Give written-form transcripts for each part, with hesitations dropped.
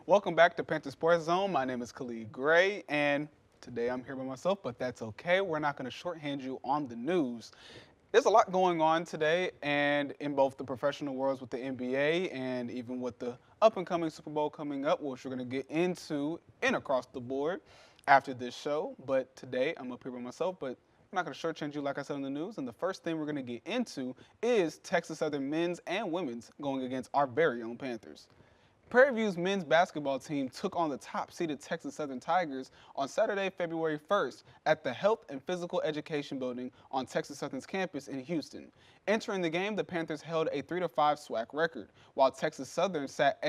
Welcome back to Panther Sports Zone. My name is Khalid Gray, and today I'm here by myself, but that's okay. We're not going to shorthand you on the news. There's a lot going on today, and in both the professional worlds with the NBA and even with the up-and-coming Super Bowl coming up, which we're going to get into and across the board after this show. But today I'm up here by myself, but I'm not going to shortchange you like I said in the news. And the first thing we're going to get into is Texas Southern men's and women's going against our very own Panthers. Prairie View's men's basketball team took on the top-seeded Texas Southern Tigers on Saturday, February 1st at the Health and Physical Education Building on Texas Southern's campus in Houston. Entering the game, the Panthers held a 3-5 SWAC record, while Texas Southern sat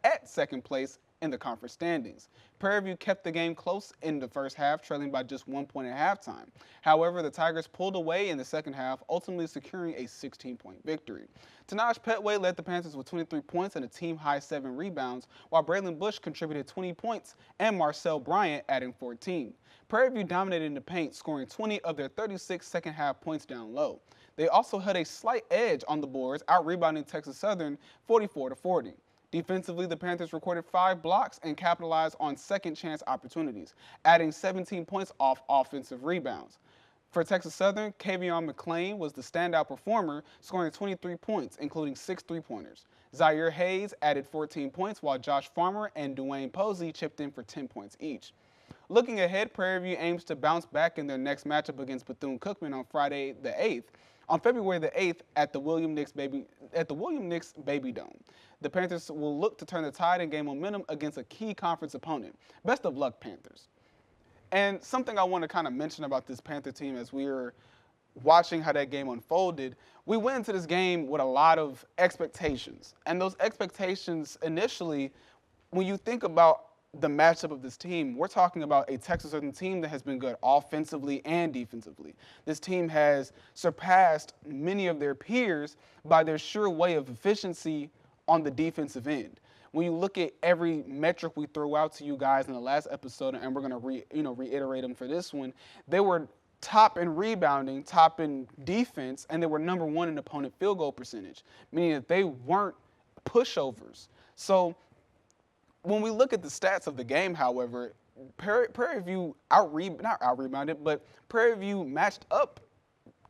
at second place in the conference standings. Prairie View kept the game close in the first half, trailing by just 1 point at halftime. However, the Tigers pulled away in the second half, ultimately securing a 16-point victory. Tanaj Petway led the Panthers with 23 points and a team-high 7 rebounds, while Braylon Bush contributed 20 points and Marcel Bryant adding 14. Prairie View dominated in the paint, scoring 20 of their 36 second-half points down low. They also had a slight edge on the boards, out-rebounding Texas Southern 44-40. Defensively, the Panthers recorded 5 blocks and capitalized on second-chance opportunities, adding 17 points off offensive rebounds. For Texas Southern, Kavion McClain was the standout performer, scoring 23 points, including 6 three-pointers. Zaire Hayes added 14 points, while Josh Farmer and Dwayne Posey chipped in for 10 points each. Looking ahead, Prairie View aims to bounce back in their next matchup against Bethune-Cookman on Friday the 8th. On February the 8th at the William Nix Baby Dome. The Panthers will look to turn the tide and gain momentum against a key conference opponent. Best of luck, Panthers. And something I want to kind of mention about this Panther team as we were watching how that game unfolded, we went into this game with a lot of expectations. And those expectations initially, when you think about the matchup of this team, we're talking about a Texas Southern team that has been good offensively and defensively. This team has surpassed many of their peers by their sure way of efficiency on the defensive end. When you look at every metric we threw out to you guys in the last episode, and we're going to reiterate them for this one, they were top in rebounding, top in defense, and they were number 1 in opponent field goal percentage, meaning that they weren't pushovers. So when we look at the stats of the game, however, Prairie View Prairie View matched up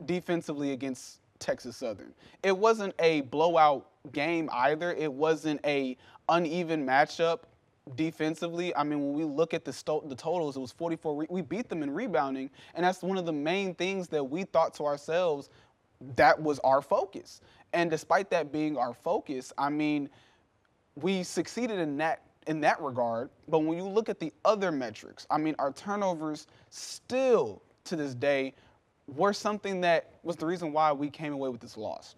defensively against Texas Southern. It wasn't a blowout game either. It wasn't a uneven matchup defensively. I mean, when we look at the totals, it was 44. We beat them in rebounding, and that's one of the main things that we thought to ourselves that was our focus. And despite that being our focus, I mean, we succeeded in that regard. But when you look at the other metrics, I mean, our turnovers still to this day were something that was the reason why we came away with this loss.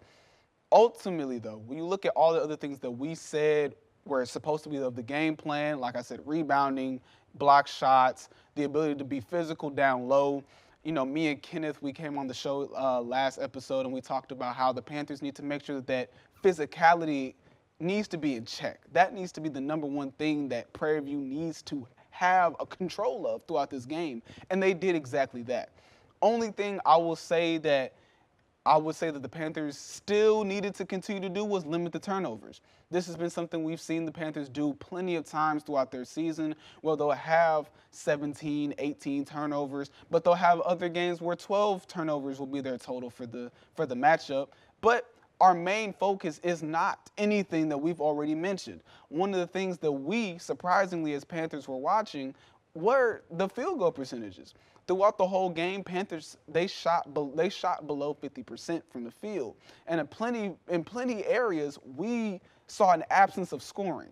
Ultimately, though, when you look at all the other things that we said were supposed to be of the game plan, like I said, rebounding, block shots, the ability to be physical down low. You know, me and Kenneth, we came on the show last episode and we talked about how the Panthers need to make sure that physicality needs to be in check. That needs to be the number one thing that Prairie View needs to have a control of throughout this game. And they did exactly that. Only thing I would say that the Panthers still needed to continue to do was limit the turnovers. This has been something we've seen the Panthers do plenty of times throughout their season, where they'll have 17, 18 turnovers, but they'll have other games where 12 turnovers will be their total for the matchup. But our main focus is not anything that we've already mentioned. One of the things that we, surprisingly, as Panthers were watching were the field goal percentages. Throughout the whole game, Panthers, they shot below 50% from the field. And in plenty areas, we saw an absence of scoring.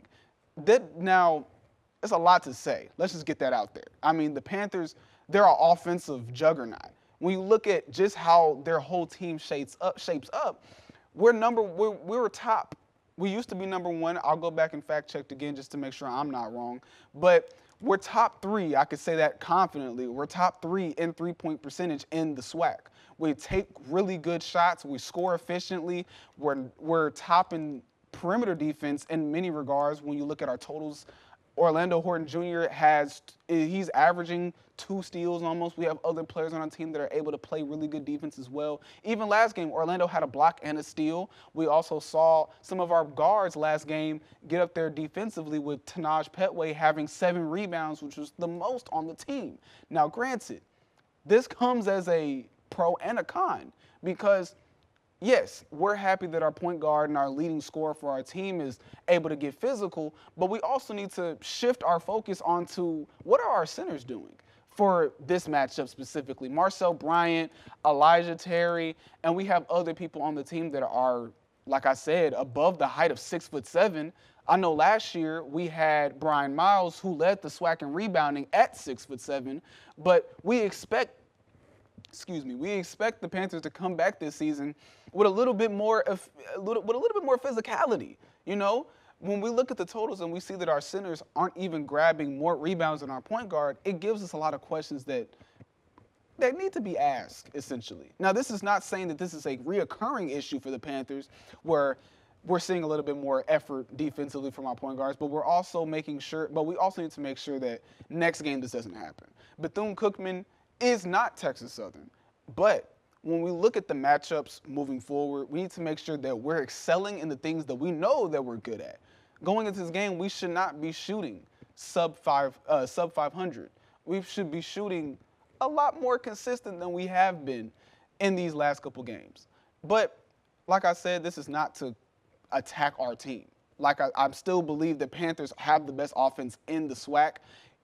Now, it's a lot to say. Let's just get that out there. I mean, the Panthers, they're an offensive juggernaut. When you look at just how their whole team shapes up, we were top. We used to be number 1. I'll go back and fact check again just to make sure I'm not wrong. But we're top 3. I could say that confidently. We're top 3 in three-point percentage in the SWAC. We take really good shots. We score efficiently. We're top in perimeter defense in many regards when you look at our totals Orlando Horton Jr. he's averaging 2 steals almost. We have other players on our team that are able to play really good defense as well. Even last game, Orlando had a block and a steal. We also saw some of our guards last game get up there defensively with Tanaj Petway having 7 rebounds, which was the most on the team. Now, granted, this comes as a pro and a con because yes, we're happy that our point guard and our leading scorer for our team is able to get physical, but we also need to shift our focus onto what are our centers doing for this matchup specifically. Marcel Bryant, Elijah Terry, and we have other people on the team that are, like I said, above the height of 6'7". I know last year we had Brian Miles, who led the SWAC in rebounding at 6'7", but we expect the Panthers to come back this season with a little bit more physicality. You know, when we look at the totals and we see that our centers aren't even grabbing more rebounds than our point guard, it gives us a lot of questions that need to be asked, essentially. Now, this is not saying that this is a reoccurring issue for the Panthers where we're seeing a little bit more effort defensively from our point guards, but we also need to make sure that next game this doesn't happen. Bethune-Cookman is not Texas Southern, but when we look at the matchups moving forward, we need to make sure that we're excelling in the things that we know that we're good at. Going into this game, we should not be shooting sub 500. We should be shooting a lot more consistent than we have been in these last couple games. But like I said, this is not to attack our team. I still believe that Panthers have the best offense in the SWAC.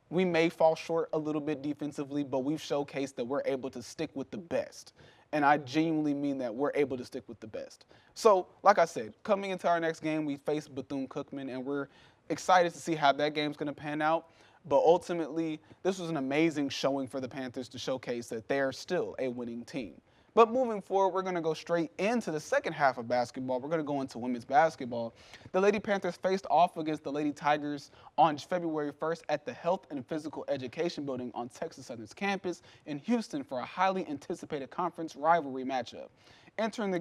We may fall short a little bit defensively, but we've showcased that we're able to stick with the best. And I genuinely mean that we're able to stick with the best. So, like I said, coming into our next game, we face Bethune-Cookman, and we're excited to see how that game's going to pan out. But ultimately, this was an amazing showing for the Panthers to showcase that they're still a winning team. But moving forward, we're going to go straight into the second half of basketball. We're going to go into women's basketball. The Lady Panthers faced off against the Lady Tigers on February 1st at the Health and Physical Education Building on Texas Southern's campus in Houston for a highly anticipated conference rivalry matchup. Entering the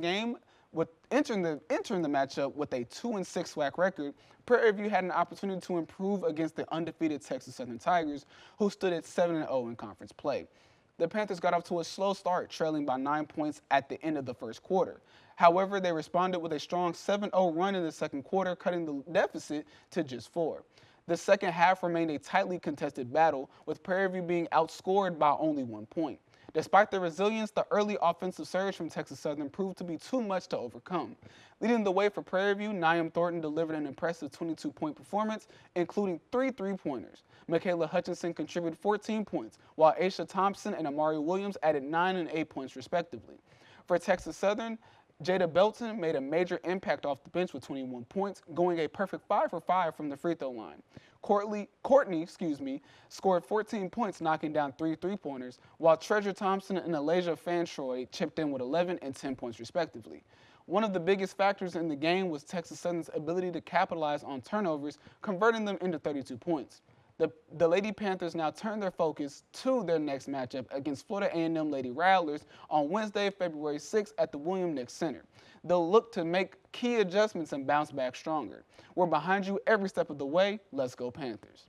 matchup with a 2-6 SWAC record, Prairie View had an opportunity to improve against the undefeated Texas Southern Tigers, who stood at 7-0 in conference play. The Panthers got off to a slow start, trailing by 9 points at the end of the first quarter. However, they responded with a strong 7-0 run in the second quarter, cutting the deficit to just 4. The second half remained a tightly contested battle, with Prairie View being outscored by only 1 point. Despite their resilience, the early offensive surge from Texas Southern proved to be too much to overcome. Leading the way for Prairie View, Niam Thornton delivered an impressive 22-point performance, including 3 three-pointers. Michaela Hutchinson contributed 14 points, while Aisha Thompson and Amari Williams added 9 and 8 points respectively. For Texas Southern, Jada Belton made a major impact off the bench with 21 points, going a perfect 5 for 5 from the free throw line. Courtney scored 14 points, knocking down 3 three-pointers, while Treasure Thompson and Alasia Fantroy chipped in with 11 and 10 points respectively. One of the biggest factors in the game was Texas Southern's ability to capitalize on turnovers, converting them into 32 points. The Lady Panthers now turn their focus to their next matchup against Florida A&M Lady Rattlers on Wednesday, February 6th at the William Nix Center. They'll look to make key adjustments and bounce back stronger. We're behind you every step of the way. Let's go Panthers.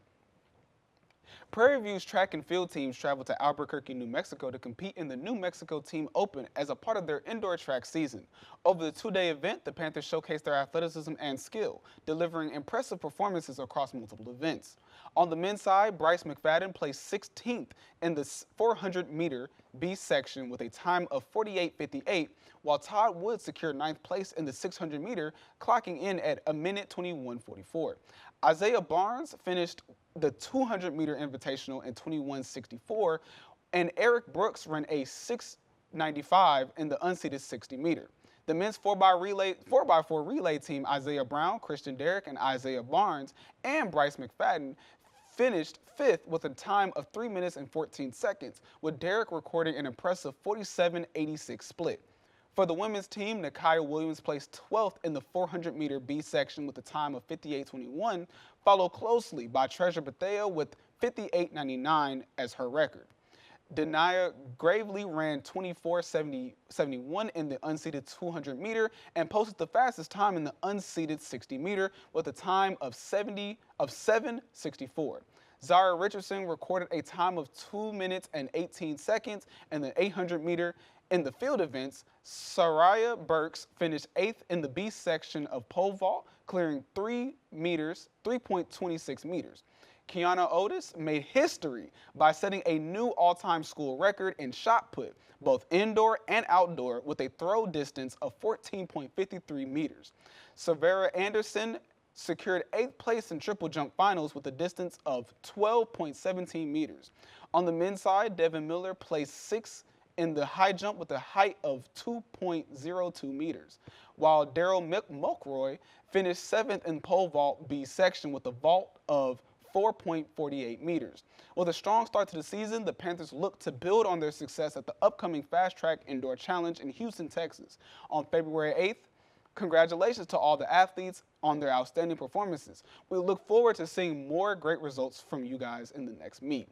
Prairie View's track and field teams traveled to Albuquerque, New Mexico to compete in the New Mexico Team Open as a part of their indoor track season. Over the 2-day event, the Panthers showcased their athleticism and skill, delivering impressive performances across multiple events. On the men's side, Bryce McFadden placed 16th in the 400-meter B section with a time of 48:58, while Todd Wood secured 9th place in the 600-meter, clocking in at a minute 21:44. Isaiah Barnes finished the 200-meter invitational in 21:64, and Eric Brooks ran a 6:95 in the unseeded 60-meter. The men's 4x4 relay team, Isaiah Brown, Christian Derrick, and Isaiah Barnes, and Bryce McFadden finished 5th with a time of 3 minutes and 14 seconds, with Derrick recording an impressive 47:86 split. For the women's team, Nakia Williams placed 12th in the 400-meter B section with a time of 58:21, followed closely by Treasure Bethea with 58:99 as her record. Denia Gravely ran 24:71 in the unseeded 200 meter and posted the fastest time in the unseeded 60 meter with a time of 7:64. Zara Richardson recorded a time of 2 minutes and 18 seconds in the 800 meter. In the field events, Soraya Burks finished 8th in the B section of pole vault, clearing 3.26 meters. Kiana Otis made history by setting a new all-time school record in shot put, both indoor and outdoor, with a throw distance of 14.53 meters. Severa Anderson secured 8th place in triple jump finals with a distance of 12.17 meters. On the men's side, Devin Miller placed 6th in the high jump with a height of 2.02 meters, while Daryl Mulroy finished 7th in pole vault B section with a vault of 4.48 meters. With a strong start to the season, the Panthers look to build on their success at the upcoming Fast Track Indoor Challenge in Houston, Texas on February 8th. Congratulations to all the athletes on their outstanding performances. We look forward to seeing more great results from you guys in the next meet.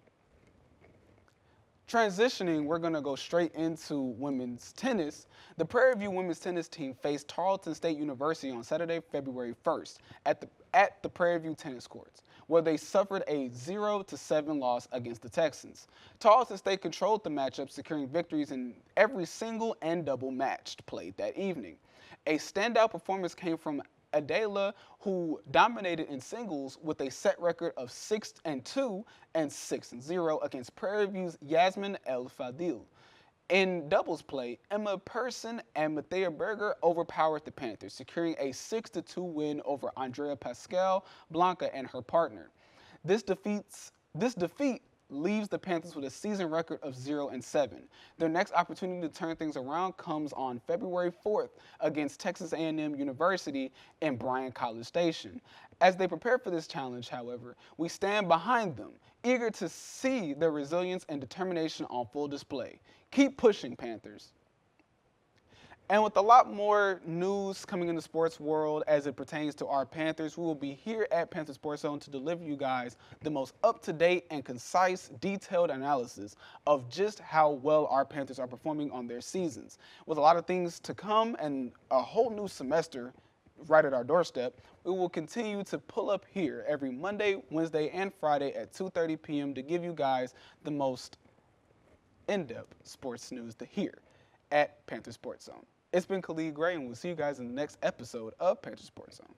Transitioning, we're going to go straight into women's tennis. The Prairie View women's tennis team faced Tarleton State University on Saturday, February 1st at the Prairie View tennis courts, where they suffered a 0-7 loss against the Texans. Tarleton State controlled the matchup, securing victories in every single and double match played that evening. A standout performance came from Adela, who dominated in singles with a set record of 6-2 and 6-0 against Prairie View's Yasmin El Fadil. In doubles play, Emma Persson and Mathea Berger overpowered the Panthers, securing a 6-2 win over Andrea Pascal Blanca and her partner. This defeat leaves the Panthers with a season record of 0-7. Their next opportunity to turn things around comes on February 4th against Texas A&M University in Bryan College Station. As they prepare for this challenge, however, we stand behind them, eager to see their resilience and determination on full display. Keep pushing, Panthers. And with a lot more news coming in the sports world as it pertains to our Panthers, we will be here at Panther Sports Zone to deliver you guys the most up-to-date and concise, detailed analysis of just how well our Panthers are performing on their seasons. With a lot of things to come and a whole new semester right at our doorstep, we will continue to pull up here every Monday, Wednesday, and Friday at 2:30 p.m. to give you guys the most in-depth sports news to hear at Panther Sports Zone. It's been Khalid Gray, and we'll see you guys in the next episode of Panther Sports Zone.